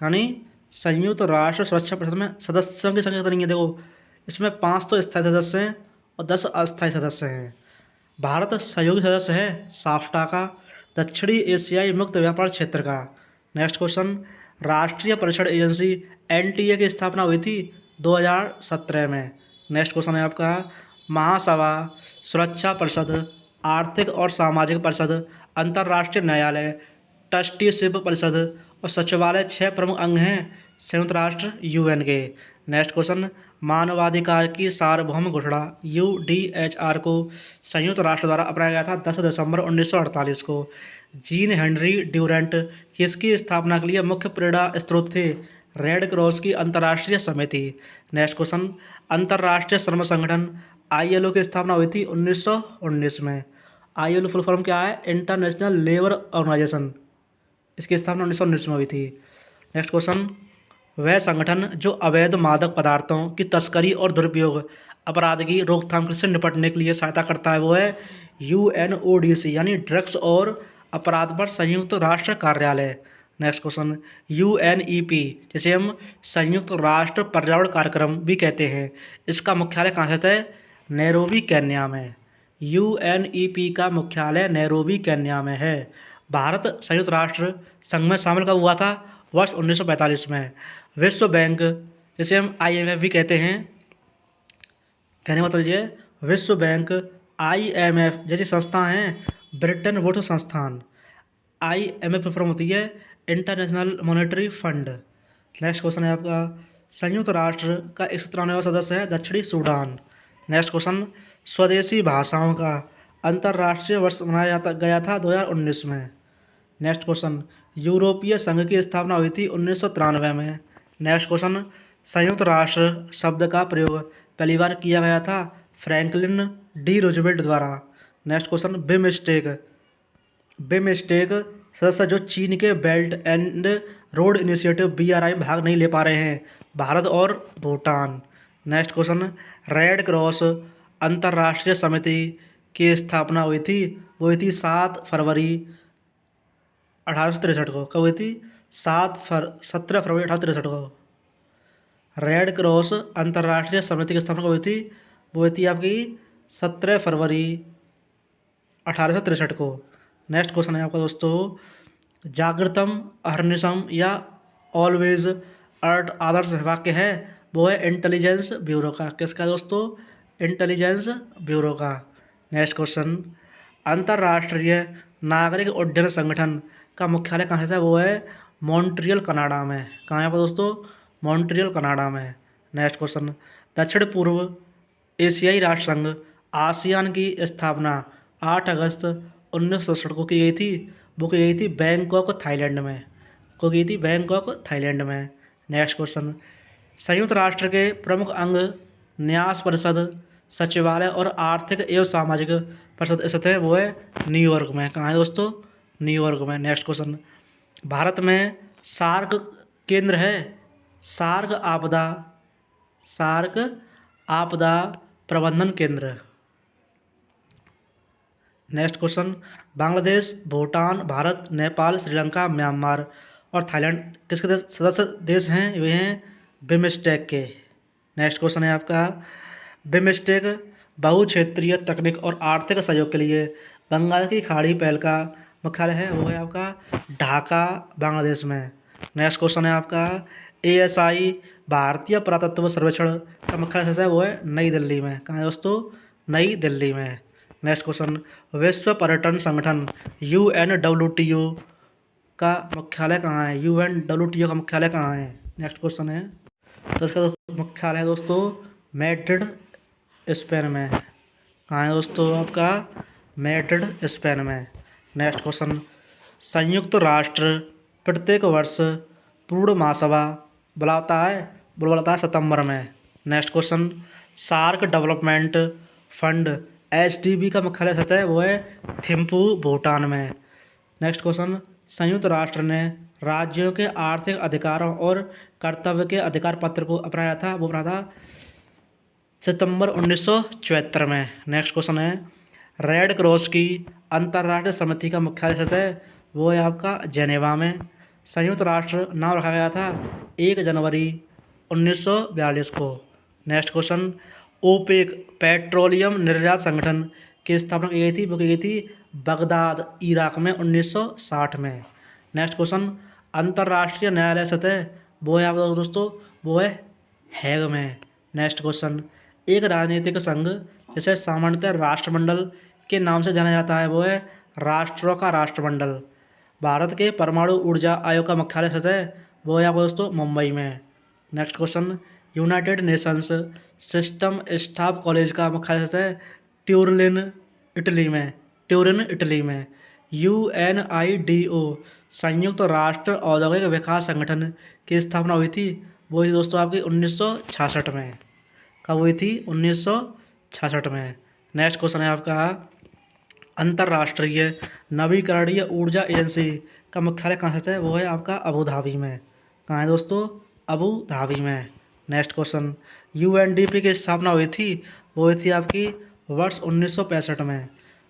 यानी संयुक्त राष्ट्र सुरक्षा परिषद में सदस्यों की संख्या कितनी है? देखो, इसमें 5 तो स्थायी सदस्य हैं और 10 अस्थायी सदस्य हैं। भारत सहयोगी सदस्य है साफ्टा का, दक्षिणी एशियाई मुक्त व्यापार क्षेत्र का। नेक्स्ट क्वेश्चन, राष्ट्रीय परीक्षण एजेंसी NTA की स्थापना हुई थी 2017 में। नेक्स्ट क्वेश्चन है आपका, महासभा, सुरक्षा परिषद, आर्थिक और सामाजिक परिषद, अंतर्राष्ट्रीय न्यायालय, ट्रस्टीशिप परिषद और सचिवालय 6 प्रमुख अंग हैं संयुक्त राष्ट्र UN के। नेक्स्ट क्वेश्चन, मानवाधिकार की सार्वभौम घोषणा UDHR को संयुक्त राष्ट्र द्वारा अपनाया गया था 10 दिसंबर 1948 को। जीन हेनरी ड्यूरेंट किसकी स्थापना के लिए मुख्य प्रेरणा स्रोत थे? रेड क्रॉस की अंतर्राष्ट्रीय समिति। नेक्स्ट क्वेश्चन, अंतर्राष्ट्रीय श्रम संगठन ILO की स्थापना हुई थी 1919 में। ILO फुल फॉर्म क्या है? International labour organisation. इसकी स्थापना 1919 में हुई थी। नेक्स्ट क्वेश्चन, वह संगठन जो अवैध मादक पदार्थों की तस्करी और दुरुपयोग अपराध की रोकथाम से निपटने के लिए सहायता करता है वो है UNODC, यानी ड्रग्स और अपराध पर संयुक्त राष्ट्र कार्यालय। नेक्स्ट क्वेश्चन, UNEP जिसे हम संयुक्त राष्ट्र पर्यावरण कार्यक्रम भी कहते हैं, इसका मुख्यालय कहाँ स्थित है? नैरोबी केन्या में। UNEP का मुख्यालय नैरोबी केन्या में है। भारत संयुक्त राष्ट्र संघ में शामिल कब हुआ था? वर्ष 1945 में। विश्व बैंक जिसे हम IMF भी कहते हैं, कहने का मतलब ये विश्व बैंक, IMF जैसी संस्था हैं, ब्रिटेन वुड्स संस्थान। IMF की फर्म होती है international monetary fund. Next question है आपका, संयुक्त राष्ट्र का 193वां सदस्य है दक्षिणी सूडान। नेक्स्ट क्वेश्चन, स्वदेशी भाषाओं का अंतर्राष्ट्रीय वर्ष मनाया जाता गया था 2019 में। नेक्स्ट क्वेश्चन, यूरोपीय संघ की स्थापना हुई थी 1993 में। नेक्स्ट क्वेश्चन, संयुक्त राष्ट्र शब्द का प्रयोग पहली बार किया गया था फ्रैंकलिन डी रूजवेल्ट द्वारा। नेक्स्ट क्वेश्चन, बिमस्टेक सदस्य जो चीन के belt and road initiative BRI में भाग नहीं ले पा रहे हैं, भारत और Bhutan. Next question, red cross अंतर्राष्ट्रीय समिति की स्थापना हुई थी, वो हुई थी 7 फरवरी 1863 को। कब हुई थी? 17 फरवरी 1863 को। रेड क्रॉस अंतर्राष्ट्रीय समिति की स्थापना कब हुई थी? वो हुई थी आपकी 17 फरवरी 1863 को। नेक्स्ट क्वेश्चन है आपका दोस्तों, जागृतम अहर्निशम या ऑलवेज अर्ट आदर्श वाक्य है, वो है इंटेलिजेंस ब्यूरो का। किसका दोस्तों? इंटेलिजेंस ब्यूरो का। नेक्स्ट क्वेश्चन, अंतर्राष्ट्रीय नागरिक उड्डयन संगठन का मुख्यालय कहाँ से है? वो है मॉन्ट्रियल कनाडा में। कहाँ है आपका दोस्तों? मॉन्ट्रियल कनाडा में। नेक्स्ट क्वेश्चन, दक्षिण पूर्व एशियाई राष्ट्र संघ आसियान की स्थापना 8 अगस्त 1967 को की गई थी, वो की गई थी बैंकॉक थाईलैंड में। को की थी बैंकॉक थाईलैंड में। नेक्स्ट क्वेश्चन, संयुक्त राष्ट्र के प्रमुख अंग न्यास परिषद, सचिवालय और आर्थिक एवं सामाजिक परिषद स्थित है, वो है न्यूयॉर्क में। कहाँ है दोस्तों? न्यूयॉर्क में। नेक्स्ट क्वेश्चन, भारत में सार्क केंद्र है, सार्क आपदा प्रबंधन केंद्र। Next question, Bangladesh, Bhutan, Bharat, Nepal, Sri Lanka, Myanmar और थाईलैंड किसके सदस्य देश हैं? वे हैं बिमस्टेक के। नेक्स्ट क्वेश्चन है आपका, बिमस्टेक बहुक्षेत्रीय तकनीक और आर्थिक सहयोग के लिए बंगाल की खाड़ी पहल का मुख्यालय है, वो है आपका ढाका, बांग्लादेश में। नेक्स्ट क्वेश्चन है आपका, ASI भारतीय पुरातत्व सर्वेक्षण का मुख्यालय है, वो है नई दिल्ली में। कहाँ है दोस्तों? नई दिल्ली में। नेक्स्ट क्वेश्चन, विश्व पर्यटन संगठन UNWTO का मुख्यालय कहाँ है? UNWTO का मुख्यालय कहाँ है? नेक्स्ट क्वेश्चन है, तो इसका मुख्यालय है दोस्तों मैड्रिड, स्पेन में। कहाँ है दोस्तों आपका? मैड्रिड, स्पेन में। नेक्स्ट क्वेश्चन, संयुक्त राष्ट्र प्रत्येक वर्ष पूर्ण महासभा बुलाता है सितंबर में। Next question, SAARC development fund SDB का मुख्यालय सतह है, वो है थिम्पू, भूटान में। नेक्स्ट क्वेश्चन, संयुक्त राष्ट्र ने राज्यों के आर्थिक अधिकारों और कर्तव्य के अधिकार पत्र को अपनाया था, वो अपना था सितंबर 1974 में। नेक्स्ट क्वेश्चन है, रेड क्रॉस की अंतर्राष्ट्रीय समिति का मुख्यालय सतह है, वो है आपका जेनेवा में। संयुक्त राष्ट्र नाम रखा गया था 1 जनवरी 1942 को। नेक्स्ट क्वेश्चन, ओपेक पेट्रोलियम निर्यात संगठन की स्थापना की गई थी, वो की गई थी बगदाद, इराक में 1960 में। नेक्स्ट क्वेश्चन, अंतर्राष्ट्रीय न्यायालय सतह वो है आपका दोस्तों, वो है हैग में। नेक्स्ट क्वेश्चन, एक राजनीतिक संघ जिसे सामान्यतः राष्ट्रमंडल के नाम से जाना जाता है, वो है राष्ट्रों का राष्ट्रमंडल। भारत के परमाणु ऊर्जा आयोग का मुख्यालय सतह वो है आपका दोस्तों मुंबई में। Next question, United Nations system staff college का मुख्यालय सतह ट्यूरिन, इटली में। UNIDO संयुक्त राष्ट्र औद्योगिक विकास संगठन की स्थापना हुई थी, वो थी दोस्तों आपकी 1966 में। कब हुई थी? 1966 में। नेक्स्ट क्वेश्चन है आपका, अंतर्राष्ट्रीय नवीकरणीय ऊर्जा एजेंसी का मुख्यालय कहाँ से है? वो है आपका अबू धाबी में। कहाँ है दोस्तों? अबू धाबी में। नेक्स्ट क्वेश्चन, UNDP की स्थापना हुई थी, वो हुई थी आपकी वर्ष 1965 में।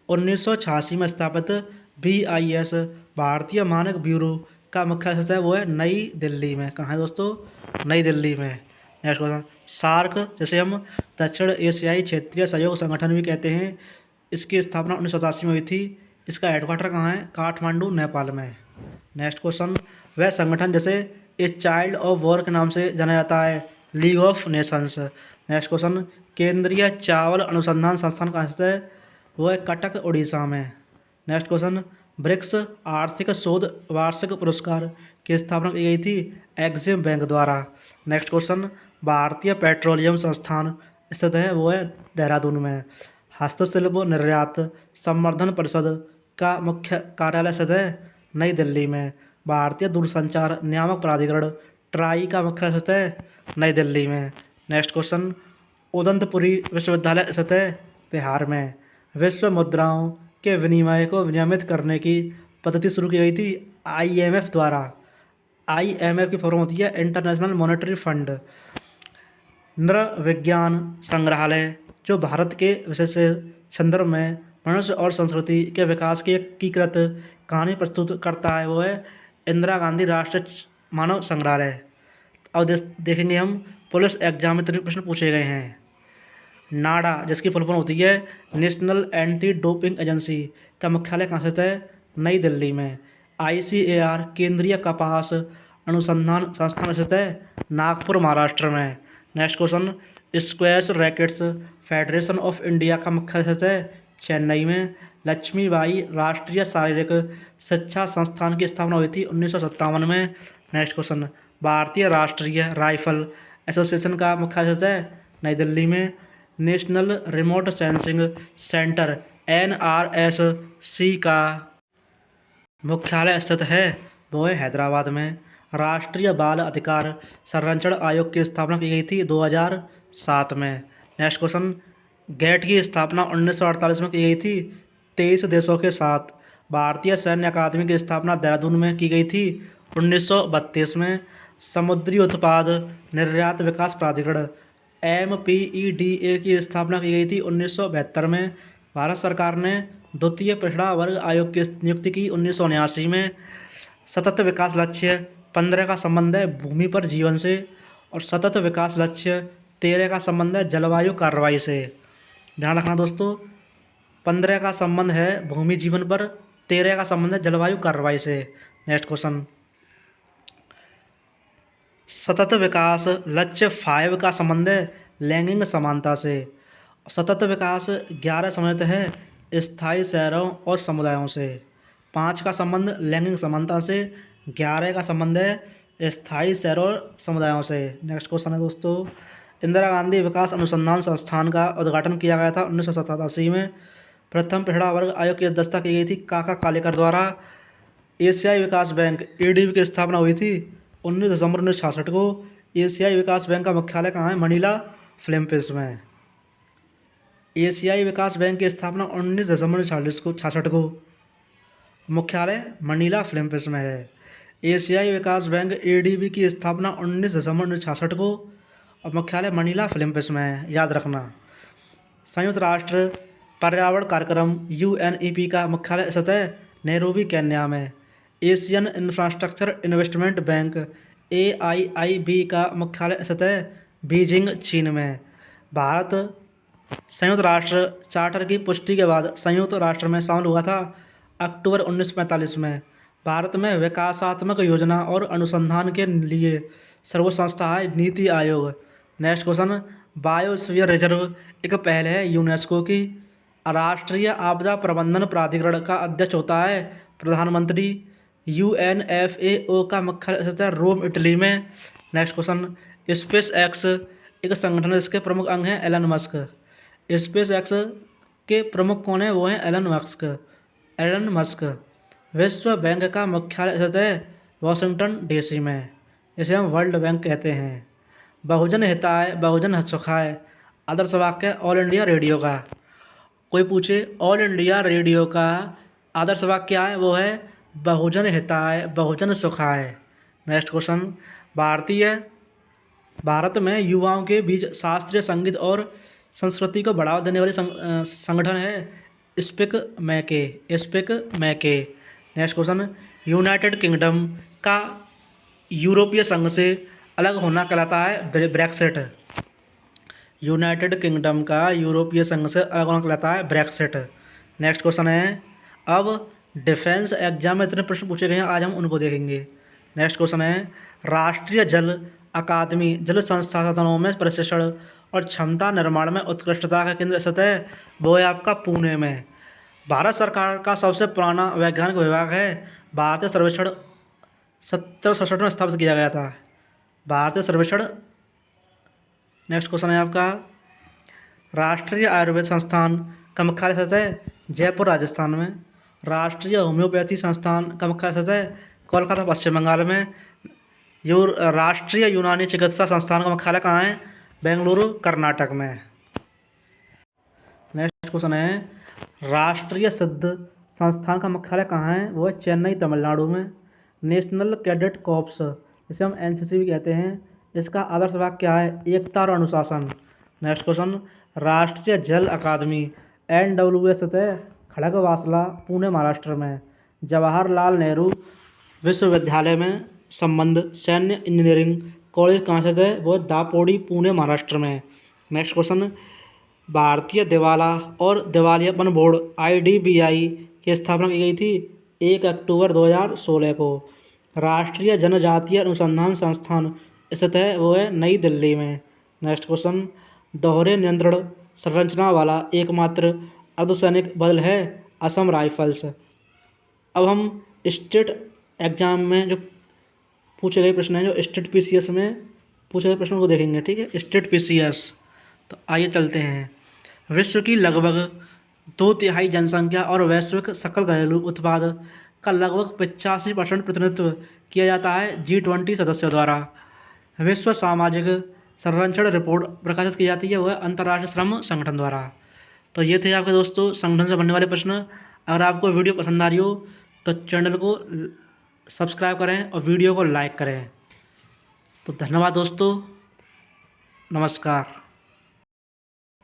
1986 में स्थापित BIS भारतीय मानक ब्यूरो का मुख्यालय सतह वो है नई दिल्ली में। कहाँ है दोस्तों? नई दिल्ली में। नेक्स्ट क्वेश्चन, सार्क जिसे हम दक्षिण एशियाई क्षेत्रीय सहयोग संगठन भी कहते हैं, इसकी स्थापना 1987 में हुई थी। इसका हेडक्वार्टर कहाँ है? काठमांडू, नेपाल में। नेक्स्ट क्वेश्चन, वह संगठन जिसे ए चाइल्ड ऑफ वॉर के नाम से जाना जाता है, league of Nations. Next question, केंद्रीय चावल अनुसंधान संस्थान कहाँ से है? वो है कटक, उड़ीसा में। नेक्स्ट क्वेश्चन, ब्रिक्स आर्थिक शोध वार्षिक पुरस्कार की स्थापना की गई थी एग्जिम बैंक द्वारा। नेक्स्ट क्वेश्चन, भारतीय पेट्रोलियम संस्थान स्थित है वो है देहरादून में। हस्तशिल्प व निर्यात संवर्धन परिषद का मुख्य कार्यालय स्थित है नई दिल्ली में। भारतीय दूरसंचार नियामक प्राधिकरण ट्राई का मुख्यालय स्थित है नई दिल्ली में। नेक्स्ट क्वेश्चन, उदंतपुरी विश्वविद्यालय स्थित है बिहार में। विश्व मुद्राओं के विनिमय को विनियमित करने की पद्धति शुरू की गई थी IMF द्वारा। IMF की फॉर्म होती है इंटरनेशनल मॉनेटरी फंड। नृविज्ञान संग्रहालय जो भारत के विशेष संदर्भ में मनुष्य और संस्कृति के विकास की एकीकृत कहानी प्रस्तुत करता है वो है इंदिरा गांधी राष्ट्रीय मानव संग्रहालय। अब देखेंगे हम पुलिस एग्जाम में 3 प्रश्न पूछे गए हैं। नाडा जिसकी फुल फॉर्म होती है नेशनल एंटी डोपिंग एजेंसी का मुख्यालय कहाँ स्थित है नई दिल्ली में। ICAR केंद्रीय कपास अनुसंधान संस्थान स्थित है नागपुर महाराष्ट्र में। Next question, squash rackets federation of India का मुख्यालय स्थित है चेन्नई में। लक्ष्मीबाई राष्ट्रीय शारीरिक शिक्षा संस्थान की स्थापना हुई थी 1957 में। नेक्स्ट क्वेश्चन, भारतीय राष्ट्रीय राइफल एसोसिएशन का मुख्यालय स्थित है नई दिल्ली में। National remote sensing centre NRSC का मुख्यालय स्थित है वो है हैदराबाद में। राष्ट्रीय बाल अधिकार संरक्षण आयोग की स्थापना की गई थी 2007 में। नेक्स्ट क्वेश्चन, गेट की स्थापना 1948 में की गई थी 23 देशों के साथ। भारतीय सैन्य अकादमी की स्थापना देहरादून में की गई थी 1932 में। समुद्री उत्पाद निर्यात विकास प्राधिकरण MPEDA की स्थापना की गई थी 1972 में। भारत सरकार ने द्वितीय पिछड़ा वर्ग आयोग की नियुक्ति की 1979 में। सतत विकास लक्ष्य 15 का संबंध है भूमि पर जीवन से और सतत विकास लक्ष्य 13 का संबंध है जलवायु कार्रवाई से। ध्यान रखना दोस्तों, 15 का संबंध है भूमि जीवन पर, 13 का संबंध है जलवायु कार्रवाई से। नेक्स्ट क्वेश्चन, सतत विकास लक्ष्य 5 का संबंध है लैंगिक समानता से। सतत विकास 11 संबंधित है स्थायी शहरों और समुदायों से। 5 का संबंध लैंगिक समानता से, 11 का संबंध है स्थायी शहरों और समुदायों से। नेक्स्ट क्वेश्चन है दोस्तों, इंदिरा गांधी विकास अनुसंधान संस्थान का उद्घाटन किया गया था 1987 में। प्रथम पिछड़ा वर्ग आयोग की अध्यक्षता की गई थी काका कालेकर द्वारा। एशियाई विकास बैंक ADB की स्थापना हुई थी 19 दिसंबर 1966 को। एशियाई विकास बैंक का मुख्यालय कहाँ है मनीला फिलीपींस में। एशियाई विकास बैंक की स्थापना 19 दिसंबर 1966 को, मुख्यालय मनीला फिलीपींस में है। एशियाई विकास बैंक ADB की स्थापना 19 दिसंबर 1966 को और मुख्यालय मनीला फिलीपींस में है, याद रखना। संयुक्त राष्ट्र पर्यावरण कार्यक्रम UNEP का मुख्यालय स्थित है नैरोबी केन्या में। Asian infrastructure investment bank AIIB का मुख्यालय स्थित है बीजिंग चीन में। भारत संयुक्त राष्ट्र चार्टर की पुष्टि के बाद संयुक्त राष्ट्र में शामिल हुआ था अक्टूबर 1945 में। भारत में विकासात्मक योजना और अनुसंधान के लिए सर्वोच्च संस्था है NITI Aayog. Next question, biosphere reserve एक पहल है यूनेस्को की। राष्ट्रीय आपदा प्रबंधन प्राधिकरण का अध्यक्ष होता है प्रधानमंत्री। UNFAO का मुख्यालय स्थित है रोम इटली में। नेक्स्ट क्वेश्चन, स्पेस एक्स एक संगठन है इसके प्रमुख अंग हैं एलन मस्क। स्पेस एक्स के प्रमुख कौन है वो हैं एलन मस्क। विश्व बैंक का मुख्यालय स्थित है वाशिंगटन DC में। इसे हम वर्ल्ड बैंक कहते हैं। बहुजन हिताय बहुजन सुखाय आदर्श वाक्य ऑल इंडिया रेडियो का। कोई पूछे ऑल इंडिया रेडियो का आदर्श वाक्य क्या है, वो है बहुजन हिताय बहुजन सुखाय। नेक्स्ट क्वेश्चन, भारत में युवाओं के बीच शास्त्रीय संगीत और संस्कृति को बढ़ावा देने वाली संगठन है स्पीक मैके। नेक्स्ट क्वेश्चन, यूनाइटेड किंगडम का यूरोपीय संघ से अलग होना कहलाता है ब्रेक्सिट। यूनाइटेड किंगडम का यूरोपीय संघ से अलग होना कहलाता है ब्रेक्सिट। नेक्स्ट क्वेश्चन है, अब डिफेंस एग्जाम में इतने प्रश्न पूछे गए हैं, आज हम उनको देखेंगे। नेक्स्ट क्वेश्चन है, राष्ट्रीय जल अकादमी जल संसाधनों में प्रशिक्षण और क्षमता निर्माण में उत्कृष्टता का केंद्र स्थित है वो है आपका पुणे में। भारत सरकार का सबसे पुराना वैज्ञानिक विभाग है भारतीय सर्वेक्षण 1767 में स्थापित किया गया था भारतीय सर्वेक्षण। नेक्स्ट क्वेश्चन है आपका, राष्ट्रीय आयुर्वेद संस्थान का मुख्यालय स्थित है जयपुर राजस्थान में। राष्ट्रीय होम्योपैथी संस्थान का मुख्यालय स्थित है कोलकाता पश्चिम बंगाल में। राष्ट्रीय यूनानी चिकित्सा संस्थान का मुख्यालय कहाँ है? बेंगलुरु कर्नाटक में। नेक्स्ट क्वेश्चन है, राष्ट्रीय सिद्ध संस्थान का मुख्यालय कहाँ है? वो है चेन्नई तमिलनाडु में। नेशनल कैडेट कॉर्प्स, जिसे हम एनसीसी भी कहते हैं, इसका आदर्श वाक्य क्या है? एकता और अनुशासन। नेक्स्ट क्वेश्चन, राष्ट्रीय जल अकादमी NWS स्थित है खड़गवासला पुणे महाराष्ट्र में। जवाहरलाल नेहरू विश्वविद्यालय में संबंध सैन्य इंजीनियरिंग कॉलेज कहाँ स्थित है? वो दापोडी पुणे महाराष्ट्र में। नेक्स्ट क्वेश्चन, भारतीय दिवाला और दिवालियापन बोर्ड IDBI की स्थापना की गई थी 1 अक्टूबर 2016 को। राष्ट्रीय जनजातीय अनुसंधान संस्थान स्थित है वो है नई दिल्ली में। नेक्स्ट क्वेश्चन, दोहरे नियंत्रण संरचना वाला एकमात्र अर्धसैनिक बल है असम राइफल्स। अब हम स्टेट एग्जाम में जो पूछे गए प्रश्न हैं, जो स्टेट PCS में पूछे गए प्रश्नों को देखेंगे, ठीक है, स्टेट PCS। तो आइए चलते हैं। विश्व की लगभग 2/3 जनसंख्या और वैश्विक सकल घरेलू उत्पाद का लगभग 85% प्रतिनिधित्व किया जाता है G20 सदस्यों द्वारा। विश्व सामाजिक संरक्षण रिपोर्ट प्रकाशित की जाती है वह अंतर्राष्ट्रीय श्रम संगठन द्वारा। तो ये थे आपके दोस्तों संगठन से बनने वाले प्रश्न। अगर आपको वीडियो पसंद आ रही हो तो चैनल को सब्सक्राइब करें और वीडियो को लाइक करें। तो धन्यवाद दोस्तों, नमस्कार।